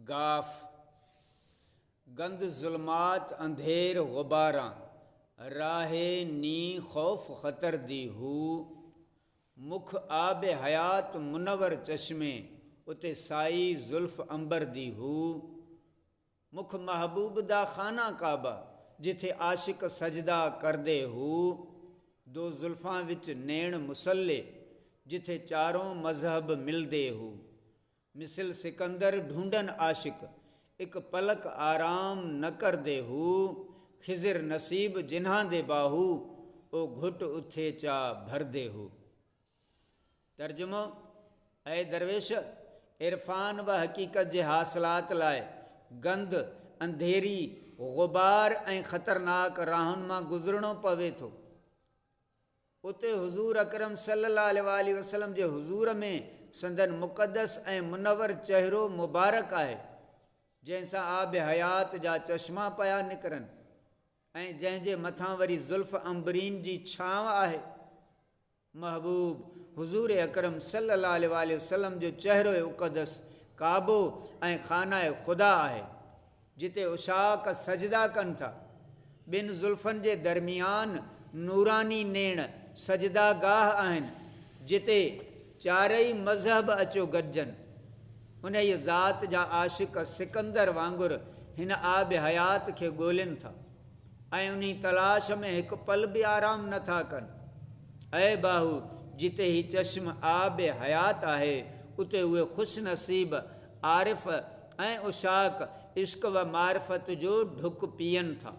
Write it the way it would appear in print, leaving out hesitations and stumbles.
गाफ गंद जुल्मात अंधेर गुबारां राहे नी खौफ खतर दी हू मुख आब हयात मुनवर चश्मे उते साई जुल्फ अंबर दी हू मुख महबूब दा खाना काबा जिथे आशिक सजदा करदे हू दो जुल्फां विच नैण मुसल्ले जिथे चारों मजहब मिलदे हू मिसल सिकंदर ढूंढन आशिक एक पलक आराम न करदे हू खिज़िर नसीब जिन्हां दे बाहू ओ घुट उथे चा भरदे हू। तर्जुमो ऐ दरवेश इरफान व हकीकत जे हासिलात लाए गंद अंधेरी गुबार ऐं ख़तरनाक राहुनि मां गुज़रणो पवे थो। उते हुज़ूर अकरम सल्लल्लाहु अलैहि वसल्लम जे हुज़ूर में संदन मुक़दस ऐं मुनवर चहिरो मुबारक आहे जंहिंसां आब हयात जा चश्मा पिया निकिरनि ऐं जंहिंजे मथां वरी ज़ुल्फ़ अंबरीन जी छांव आहे। महबूब हुज़ूर अकरम सल्लल्लाहु अलैहि वसल्लम जो चहिरो मुक़दस काबो ऐं खाना ख़ुदा आहे जिते उशाक सजदा कनि था। ॿिनि ज़ुल्फ़नि जे दरमियान नूरानी नेण सजदा गाह आहिनि जिते चारई मज़हब अचो गॾिजनि। उन ई ज़ात जा आशिक़ सिकंदर वांगुरु हिन आब हयात खे ॻोल्हनि था ऐं उन तलाश में हिकु पल बि आराम नथा कनि। ऐं बाहू जिते ही चश्म आब हयात आहे उते उहे ख़ुशि नसीब आरिफ़ ऐं उशाक इश्क व मारिफत जो ढुक पीअनि था।